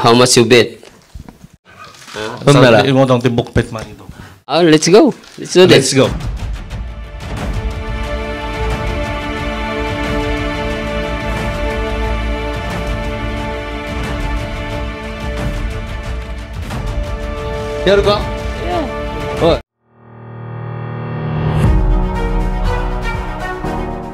How much you bet? Sabi mo itong tibok pet man ito. Oh, let's go. Let's do this. Let's go. Here go. Yeah. Oh.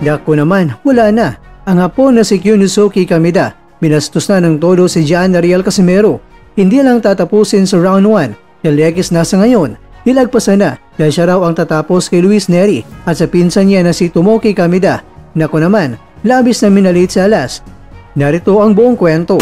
Dako naman, wala na. Ang Hapon na si Kyunosuke Kameda, binastos na ng todo si Gian Ariel Casimero. Hindi lang tatapusin sa round 1, Yalekis na sa ngayon. Hilagpasan na dahil siya raw ang tatapos kay Luis Neri at sa pinsan niya na si Tomoki Kameda. Nako naman, labis na minalit sa alas. Narito ang buong kwento.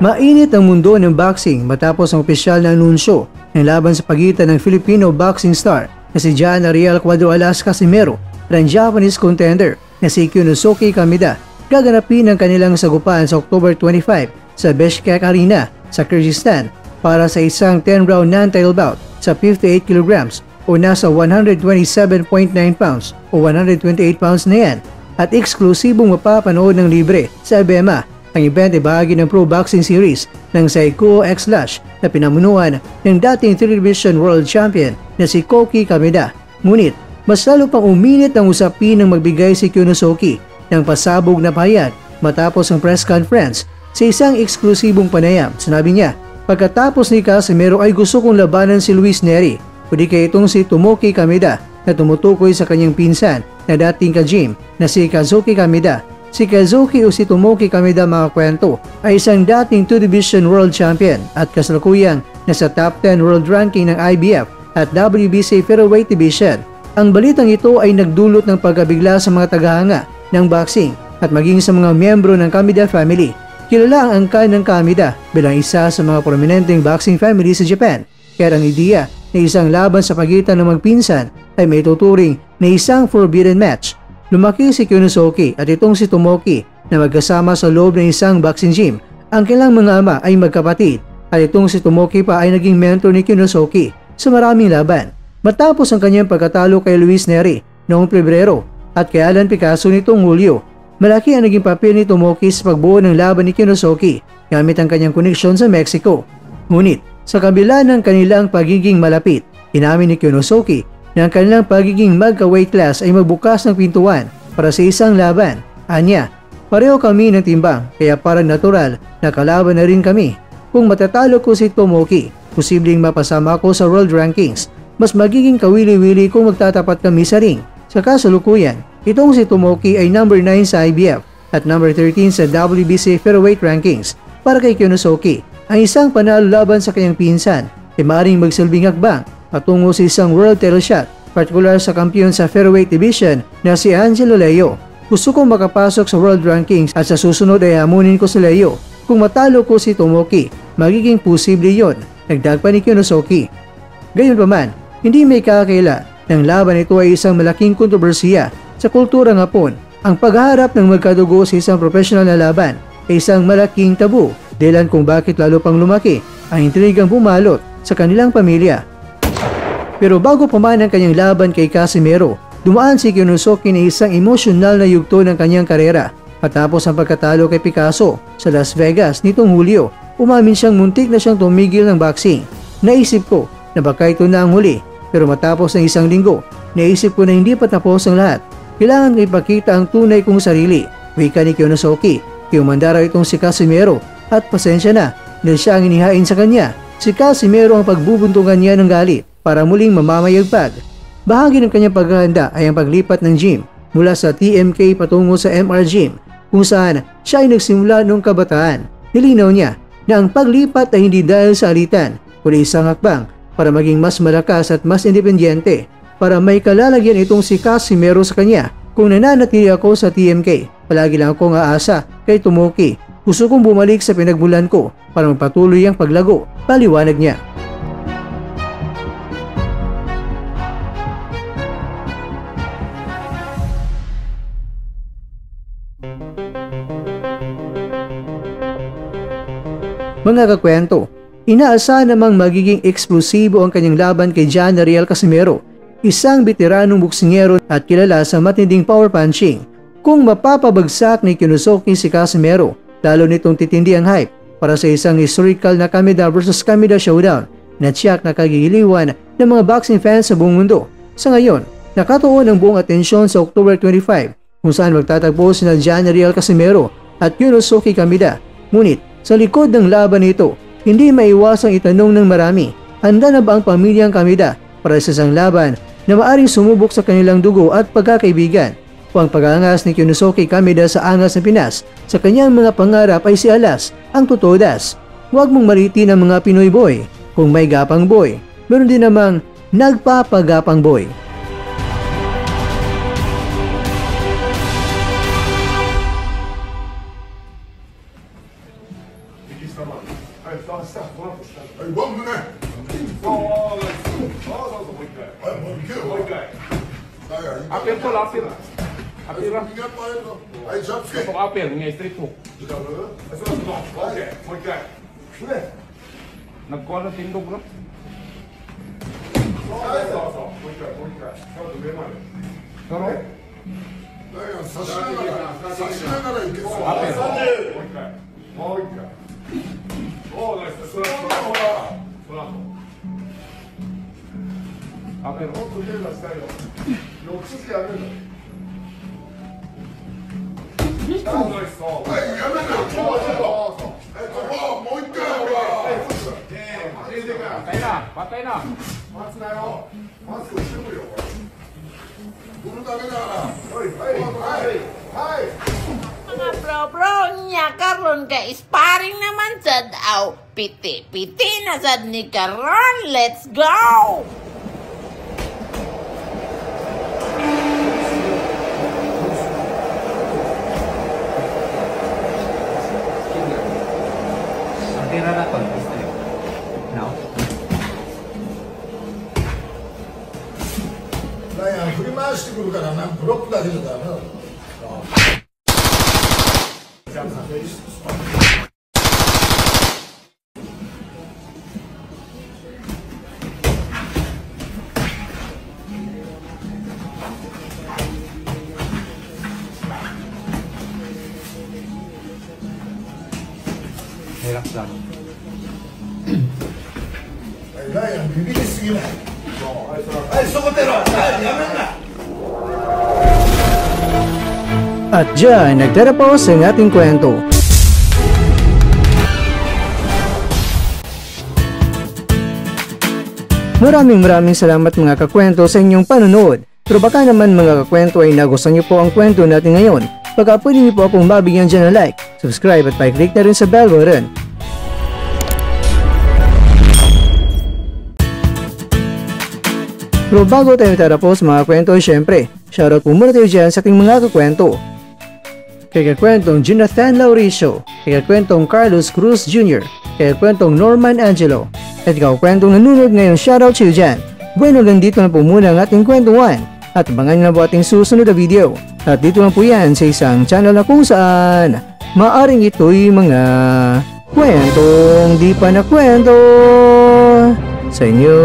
Mainit ang mundo ng boxing matapos ang opisyal na anunsyo ng laban sa pagitan ng Filipino boxing star na si Gian Ariel Cuadro Alas Casimero at ang Japanese contender na si Kyunosuke Kameda. Gaganapin ang kanilang sagupaan sa October 25 sa Bishkek Arena sa Kyrgyzstan para sa isang 10-round non-title bout sa 58 kilograms o nasa 127.9 pounds o 128 pounds na yan at eksklusibong mapapanood ng libre sa ABEMA. Ang event ay bahagi ng Pro Boxing Series ng Saikuo X-Lash na pinamunuan ng dating 3 Division World Champion na si Koki Kameda. Ngunit, mas lalo pang uminit ang usapin ng magbigay si Kyunosuke ng pasabog na pahayag matapos ang press conference. Sa isang eksklusibong panayam, sinabi niya, pagkatapos ni Casimero ay gusto kong labanan si Luis Neri o di kaya itong si Tomoki Kameda na tumutukoy sa kanyang pinsan na dating ka-gym na si Kazuki Kameda. Si Kazuki o si Tomoki Kameda mga kwento ay isang dating 2 Division World Champion at kasalukuyang nasa top 10 world ranking ng IBF at WBC Featherweight Division. Ang balitang ito ay nagdulot ng pagkabigla sa mga tagahanga ng boxing at maging sa mga miyembro ng Kameda family. Kilala ang angkan ng Kameda bilang isa sa mga prominenteng boxing family sa Japan. Kaya ang ideya na isang laban sa pagitan ng magpinsan ay may tuturing na isang forbidden match. Lumaki si Kyunosuke at itong si Tomoki na magkasama sa loob ng isang boxing gym. Ang kanilang mga ama ay magkapatid at itong si Tomoki pa ay naging mentor ni Kyunosuke sa maraming laban. Matapos ang kanyang pagkatalo kay Luis Neri noong Pebrero at kay Alan Picasso nitong Hulyo, malaki ang naging papel ni Tomoki sa pagbuo ng laban ni Kyunosuke gamit ang kanyang koneksyon sa Mexico. Ngunit, sa kabila ng kanilang pagiging malapit, inamin ni Kyunosuke na ang kanilang pagiging magka-weight class ay magbukas ng pintuan para sa isang laban. Anya, pareho kami ng timbang kaya parang natural na kalaban na rin kami. Kung matatalo ko si Tomoki, posibleng mapasama ko sa world rankings. Mas magiging kawili-wili kung magtatapat kami sa ring. Sa kasalukuyan, itong si Tomoki ay number 9 sa IBF at number 13 sa WBC Featherweight rankings. Para kay Kyunosuke, ang isang panalo laban sa kanyang pinsan ay maaaring magsilbing hakbang patungo sa isang world title shot, partikular sa kampiyon sa Featherweight Division na si Angelo Leo. Gusto kong makapasok sa world rankings at sa susunod ay hamunin ko si Leo. Kung matalo ko si Tomoki, magiging posible yon, nagdag pa ni Kyunosuke. Gayunpaman, hindi may kakila ng laban ito ay isang malaking kontrobersiya sa kulturang Hapon. Ang paghaharap ng magkadugo sa isang profesional na laban ay isang malaking tabu, dahilan kung bakit lalo pang lumaki ang intrigang bumalot sa kanilang pamilya. Pero bago pa man ang kanyang laban kay Casimero, dumaan si Kyunosuke na isang emosyonal na yugto ng kanyang karera. Matapos ang pagkatalo kay Picasso sa Las Vegas nitong Hulyo, umamin siyang muntik na siyang tumigil ng boxing. Naisip ko na baka ito na ang huli, pero matapos ng isang linggo, naisip ko na hindi pa tapos ang lahat. Kailangan ko ipakita ang tunay kong sarili. Wika ni Kyunosuke, kiumanda raw itong si Casimero at pasensya na dahil siya ang inihain sa kanya. Si Casimero ang pagbubuntungan niya ng galit para muling mamamayagpag. Bahagi ng kanyang paghahanda ay ang paglipat ng gym mula sa TMK patungo sa MR Gym kung saan siya ay nagsimula noong kabataan. Nilinaw niya na ang paglipat ay hindi dahil sa alitan kundi isang hakbang para maging mas malakas at mas independyente. Para may kalalagyan itong si Casimero sa kanya. Kung nananatili ako sa TMK, palagi lang akong aasa kay Tomoki. Gusto kong bumalik sa pinagmulan ko para magpatuloy ang paglago, paliwanag niya. Mga kakwento, inaasahan namang magiging eksplosibo ang kanyang laban kay Gian Ariel Casimero, isang veteranong boksingero at kilala sa matinding power punching. Kung mapapabagsak ni Kyunosuke si Casimero, lalo nitong titindi ang hype para sa isang historical na Kameda vs Kameda showdown na tiyak na kagigiliwan ng mga boxing fans sa buong mundo. Sa ngayon, nakatuon ang buong atensyon sa October 25 kung saan magtatagpo sina Gian Ariel Casimero at Yunosuke Kameda. Ngunit sa likod ng laban nito, hindi maiwasang itanong ng marami, handa na ba ang pamilyang Kameda para sa isang laban na maaring sumubok sa kanilang dugo at pagkakaibigan? Kung ang pag-aangas ni Yunosuke Kameda sa angas ng Pinas sa kanyang mga pangarap ay si Alas, ang tutodas. Huwag mong maritin ang mga Pinoy boy. Kung may gapang boy, meron din namang nagpapagapang boy. Apel to lá, apel. Apel lá. Vou apel, minha street hook. Nagkuha na tindog na. Patay na. Mga bro, nya karon ka sparring naman sad aw. Piti na sad ni karon. Let's go! Hirap lang. Ryan, bibilis sige na. Ay, sukotero! Ay, yaman na! At dyan, nagtatapos ang ating kwento. Maraming salamat mga kakwento sa inyong panonood. Pero baka naman mga kakwento ay nagustuhan niyo po ang kwento natin ngayon. Baka pwede niyo po akong mabigyan dyan ng like, subscribe at pa-click na rin sa bell button. Pero bago tayo tatapos mga kwento, syempre, shoutout po muna tayo dyan sa ating mga kakwento. Kay kakwentong Jonathan Lauricio, kay kakwentong Carlos Cruz Jr., kay kakwentong Norman Angelo, at kakwentong nanonood ngayon, shoutout sa iyo dyan. Bueno, dito na po muna ang ating kwentuhan, at abangan nyo na po ating susunod na video. At dito na po yan sa isang channel na kung saan maaring ito'y mga kwentong di pa na kwento sa inyo.